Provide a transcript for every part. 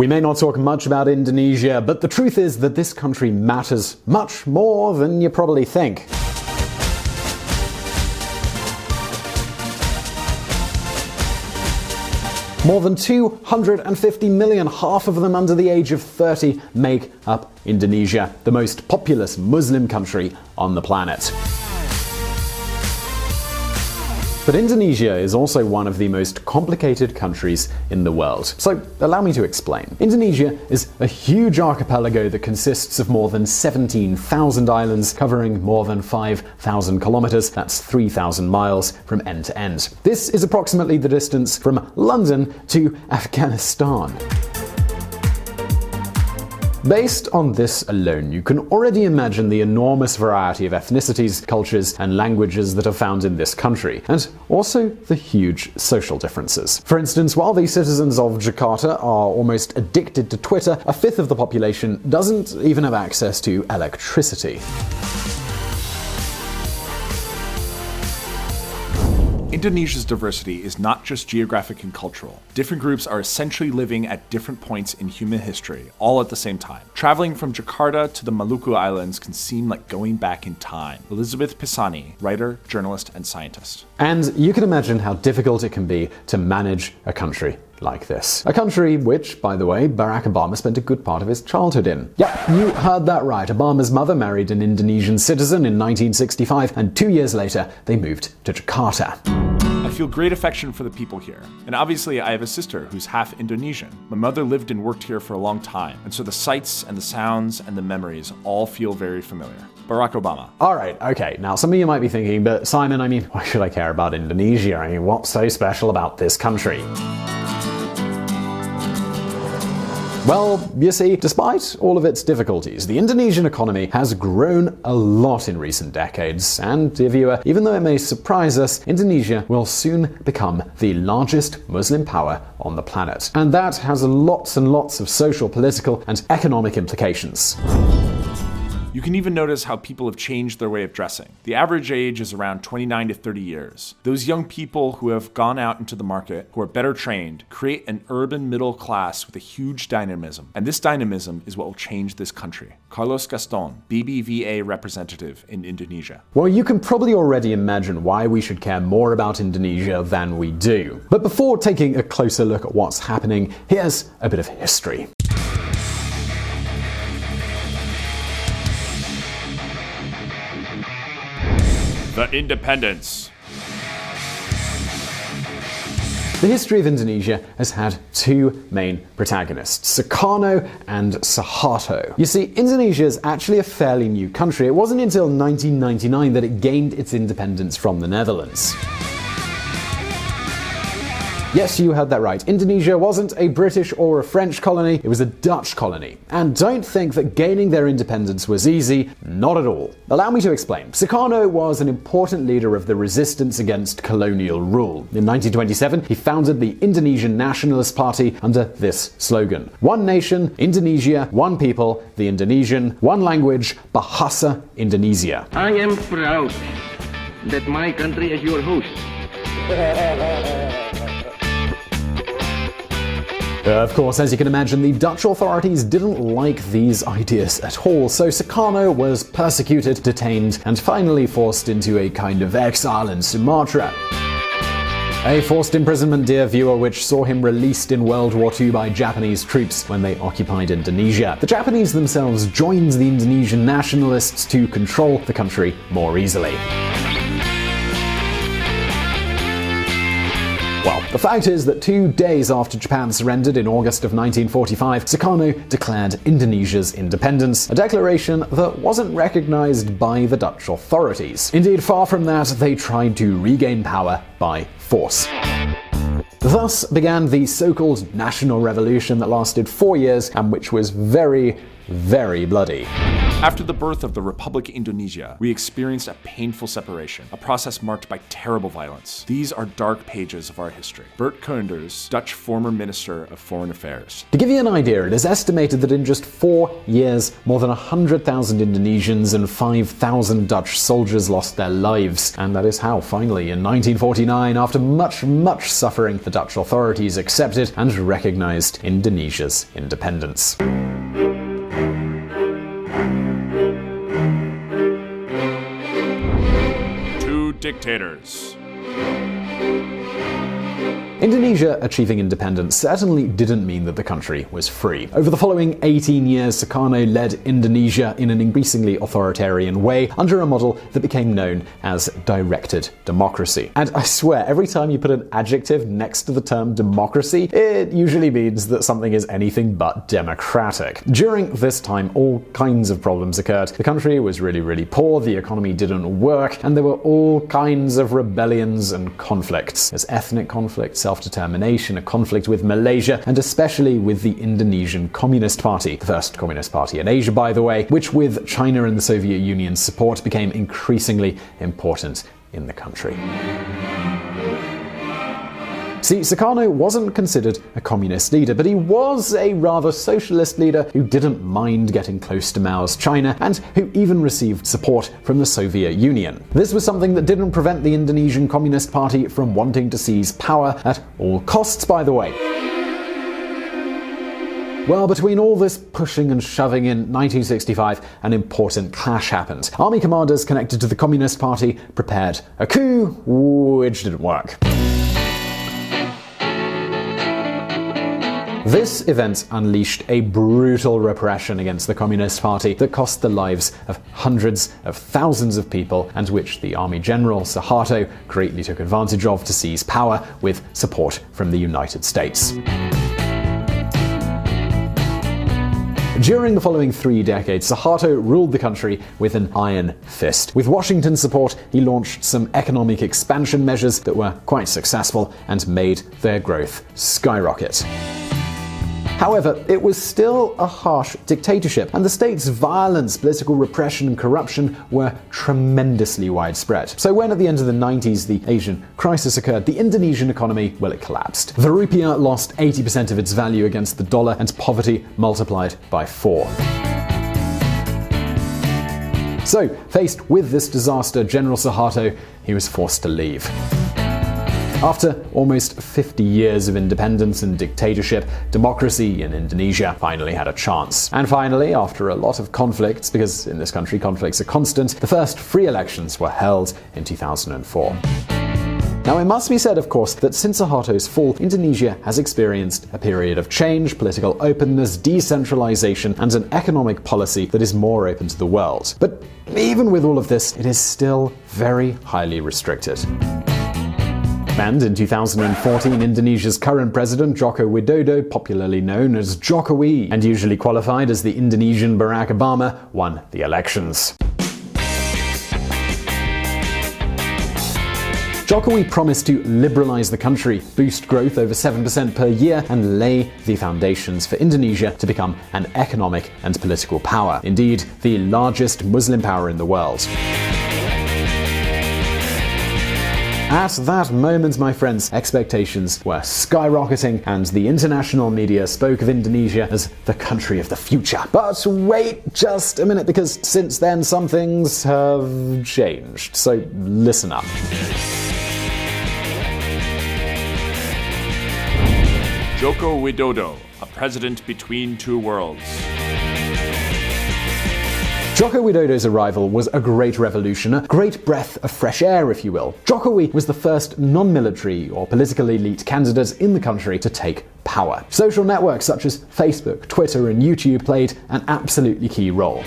We may not talk much about Indonesia, but the truth is that this country matters much more than you probably think. More than 250 million, half of them under the age of 30, make up Indonesia, the most populous Muslim country on the planet. But Indonesia is also one of the most complicated countries in the world. So allow me to explain. Indonesia is a huge archipelago that consists of more than 17,000 islands covering more than 5,000 kilometers. That's 3,000 miles from end to end. This is approximately the distance from London to Afghanistan. Based on this alone, you can already imagine the enormous variety of ethnicities, cultures, and languages that are found in this country, and also the huge social differences. For instance, while the citizens of Jakarta are almost addicted to Twitter, a fifth of the population doesn't even have access to electricity. Indonesia's diversity is not just geographic and cultural. Different groups are essentially living at different points in human history, all at the same time. Traveling from Jakarta to the Maluku Islands can seem like going back in time. Elizabeth Pisani, writer, journalist, and scientist. And you can imagine how difficult it can be to manage a country like this. A country which, by the way, Barack Obama spent a good part of his childhood in. Yep, you heard that right. Obama's mother married an Indonesian citizen in 1965, and 2 years later, they moved to Jakarta. I feel great affection for the people here. And obviously, I have a sister who's half Indonesian. My mother lived and worked here for a long time, and so the sights and the sounds and the memories all feel very familiar. Barack Obama. Alright, okay, now some of you might be thinking, but Simon, why should I care about Indonesia? What's so special about this country? Well, you see, despite all of its difficulties, the Indonesian economy has grown a lot in recent decades. And, dear viewer, even though it may surprise us, Indonesia will soon become the largest Muslim power on the planet. And that has lots and lots of social, political, and economic implications. You can even notice how people have changed their way of dressing. The average age is around 29 to 30 years. Those young people who have gone out into the market, who are better trained, create an urban middle class with a huge dynamism. And this dynamism is what will change this country. Carlos Gaston, BBVA representative in Indonesia. Well, you can probably already imagine why we should care more about Indonesia than we do. But before taking a closer look at what's happening, here's a bit of history. The independence. The history of Indonesia has had two main protagonists, Sukarno and Suharto. You see, Indonesia is actually a fairly new country. It wasn't until 1999 that it gained its independence from the Netherlands. Yes, you heard that right. Indonesia wasn't a British or a French colony, it was a Dutch colony. And don't think that gaining their independence was easy, not at all. Allow me to explain. Sukarno was an important leader of the resistance against colonial rule. In 1927, he founded the Indonesian Nationalist Party under this slogan: One nation, Indonesia, one people, the Indonesian, one language, Bahasa Indonesia. I am proud that my country is your host. Of course, as you can imagine, the Dutch authorities didn't like these ideas at all, so Sukarno was persecuted, detained, and finally forced into a kind of exile in Sumatra. A forced imprisonment, dear viewer, which saw him released in World War II by Japanese troops when they occupied Indonesia. The Japanese themselves joined the Indonesian nationalists to control the country more easily. Well, the fact is that 2 days after Japan surrendered in August of 1945, Sukarno declared Indonesia's independence, a declaration that wasn't recognized by the Dutch authorities. Indeed, far from that, they tried to regain power by force. Thus began the so-called National Revolution that lasted 4 years and which was very very bloody. After the birth of the Republic Indonesia, we experienced a painful separation, a process marked by terrible violence. These are dark pages of our history. Bert Koenders, Dutch former Minister of Foreign Affairs. To give you an idea, it is estimated that in just 4 years, more than 100,000 Indonesians and 5,000 Dutch soldiers lost their lives. And that is how, finally, in 1949, after much suffering, the Dutch authorities accepted and recognized Indonesia's independence. Dictators. Indonesia achieving independence certainly didn't mean that the country was free. Over the following 18 years, Sukarno led Indonesia in an increasingly authoritarian way under a model that became known as directed democracy. And I swear, every time you put an adjective next to the term democracy, it usually means that something is anything but democratic. During this time, all kinds of problems occurred. The country was really poor, the economy didn't work, and there were all kinds of rebellions and conflicts. There's ethnic conflicts, self-determination, a conflict with Malaysia, and especially with the Indonesian Communist Party, the first communist party in Asia, by the way, which with China and the Soviet Union's support became increasingly important in the country. See, Sukarno wasn't considered a communist leader, but he was a rather socialist leader who didn't mind getting close to Mao's China and who even received support from the Soviet Union. This was something that didn't prevent the Indonesian Communist Party from wanting to seize power at all costs, by the way. Well, between all this pushing and shoving in 1965, an important clash happened. Army commanders connected to the Communist Party prepared a coup, which didn't work. This event unleashed a brutal repression against the Communist Party that cost the lives of hundreds of thousands of people, and which the Army General Suharto greatly took advantage of to seize power with support from the United States. During the following 3 decades, Suharto ruled the country with an iron fist. With Washington's support, he launched some economic expansion measures that were quite successful and made their growth skyrocket. However, it was still a harsh dictatorship, and the state's violence, political repression, and corruption were tremendously widespread. So when at the end of the 90s the Asian crisis occurred, the Indonesian economy, well, it collapsed. The rupiah lost 80% of its value against the dollar, and poverty multiplied by 4. So, faced with this disaster, General Suharto, he was forced to leave. After almost 50 years of independence and dictatorship, democracy in Indonesia finally had a chance. And finally, after a lot of conflicts, because in this country conflicts are constant, the first free elections were held in 2004. Now, it must be said, of course, that since Suharto's fall, Indonesia has experienced a period of change, political openness, decentralization, and an economic policy that is more open to the world. But even with all of this, it is still very highly restricted. And in 2014, Indonesia's current president, Joko Widodo, popularly known as Jokowi, and usually qualified as the Indonesian Barack Obama, won the elections. Jokowi promised to liberalize the country, boost growth over 7% per year, and lay the foundations for Indonesia to become an economic and political power. Indeed, the largest Muslim power in the world. At that moment, my friends, expectations were skyrocketing, and the international media spoke of Indonesia as the country of the future. But wait just a minute, because since then some things have changed. So listen up. Joko Widodo, a president between two worlds. Joko Widodo's arrival was a great revolution, a great breath of fresh air, if you will. Jokowi was the first non-military or political elite candidate in the country to take power. Social networks such as Facebook, Twitter, and YouTube played an absolutely key role.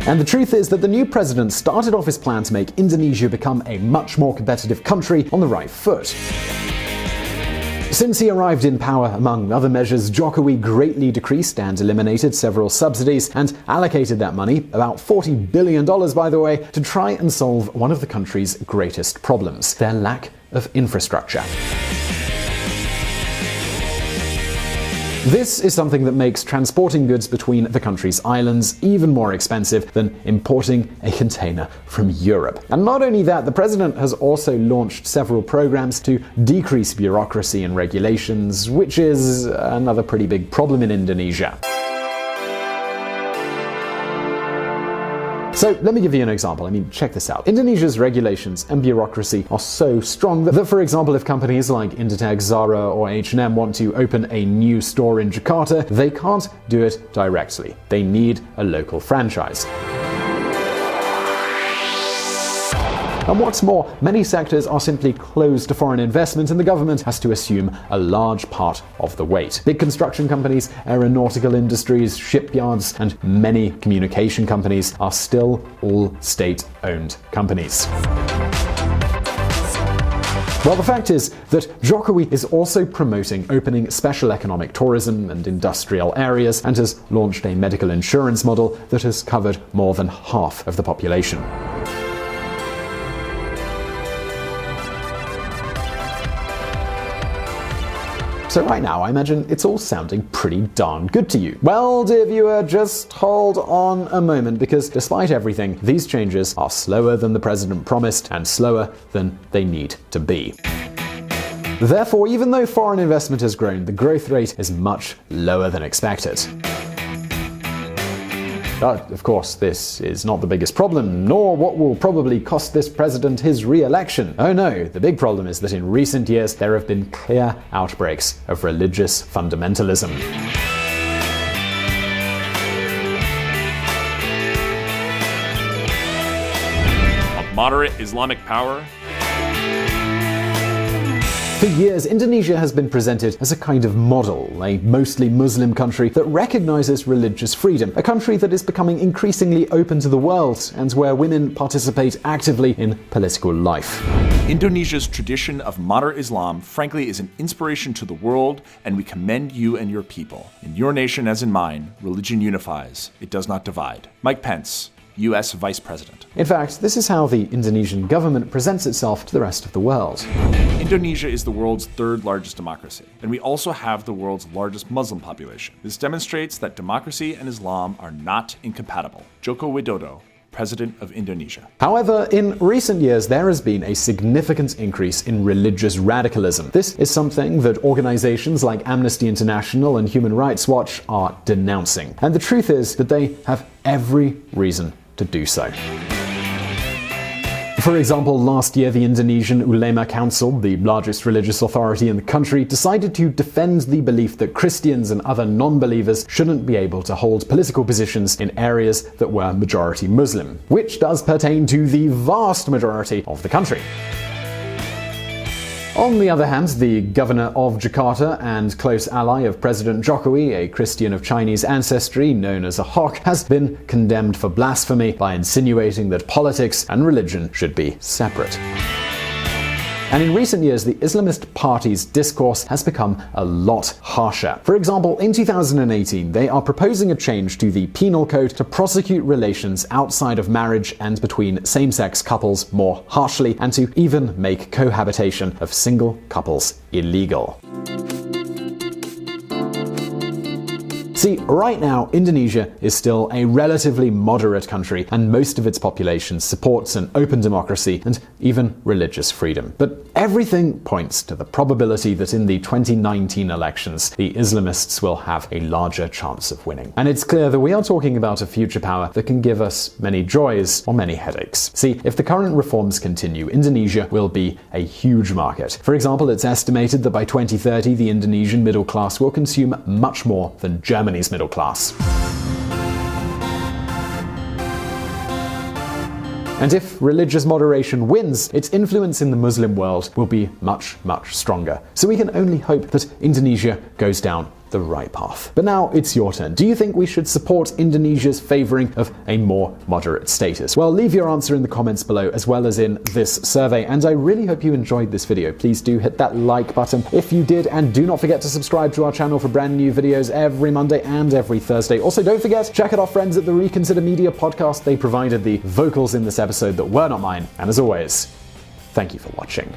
And the truth is that the new president started off his plan to make Indonesia become a much more competitive country on the right foot. Since he arrived in power, among other measures, Jokowi greatly decreased and eliminated several subsidies and allocated that money, about $40 billion by the way, to try and solve one of the country's greatest problems, their lack of infrastructure. This is something that makes transporting goods between the country's islands even more expensive than importing a container from Europe. And not only that, the president has also launched several programs to decrease bureaucracy and regulations, which is another pretty big problem in Indonesia. So let me give you an example. Check this out. Indonesia's regulations and bureaucracy are so strong that, for example, if companies like Inditex, Zara, or H&M want to open a new store in Jakarta, they can't do it directly. They need a local franchise. And what's more, many sectors are simply closed to foreign investment, and the government has to assume a large part of the weight. Big construction companies, aeronautical industries, shipyards, and many communication companies are still all state-owned companies. Well, the fact is that Jokowi is also promoting opening special economic tourism and industrial areas, and has launched a medical insurance model that has covered more than half of the population. So right now, I imagine it's all sounding pretty darn good to you. Well, dear viewer, just hold on a moment, because despite everything, these changes are slower than the president promised and slower than they need to be. Therefore, even though foreign investment has grown, the growth rate is much lower than expected. But, of course, this is not the biggest problem, nor what will probably cost this president his re-election. Oh no, the big problem is that in recent years there have been clear outbreaks of religious fundamentalism. A moderate Islamic power? For years, Indonesia has been presented as a kind of model, a mostly Muslim country that recognizes religious freedom, a country that is becoming increasingly open to the world, and where women participate actively in political life. Indonesia's tradition of moderate Islam, frankly, is an inspiration to the world, and we commend you and your people. In your nation, as in mine, religion unifies. It does not divide. Mike Pence, U.S. Vice President. In fact, this is how the Indonesian government presents itself to the rest of the world. Indonesia is the world's third largest democracy, and we also have the world's largest Muslim population. This demonstrates that democracy and Islam are not incompatible. Joko Widodo, President of Indonesia. However, in recent years, there has been a significant increase in religious radicalism. This is something that organizations like Amnesty International and Human Rights Watch are denouncing. And the truth is that they have every reason to do so. For example, last year the Indonesian Ulema Council, the largest religious authority in the country, decided to defend the belief that Christians and other non-believers shouldn't be able to hold political positions in areas that were majority Muslim, which does pertain to the vast majority of the country. On the other hand, the governor of Jakarta and close ally of President Jokowi, a Christian of Chinese ancestry known as a Hok, has been condemned for blasphemy by insinuating that politics and religion should be separate. And in recent years, the Islamist party's discourse has become a lot harsher. For example, in 2018, they are proposing a change to the penal code to prosecute relations outside of marriage and between same-sex couples more harshly, and to even make cohabitation of single couples illegal. See, right now, Indonesia is still a relatively moderate country, and most of its population supports an open democracy and even religious freedom. But everything points to the probability that in the 2019 elections, the Islamists will have a larger chance of winning. And it's clear that we are talking about a future power that can give us many joys or many headaches. See, if the current reforms continue, Indonesia will be a huge market. For example, it's estimated that by 2030, the Indonesian middle class will consume much more than Germany's middle class. And if religious moderation wins, its influence in the Muslim world will be much, much stronger. So we can only hope that Indonesia goes down the right path. But now it's your turn. Do you think we should support Indonesia's favoring of a more moderate status? Well, leave your answer in the comments below, as well as in this survey. And I really hope you enjoyed this video. Please do hit that like button if you did, and do not forget to subscribe to our channel for brand new videos every Monday and every Thursday. Also, don't forget, check out our friends at the Reconsider Media podcast. They provided the vocals in this episode that were not mine. And as always, thank you for watching.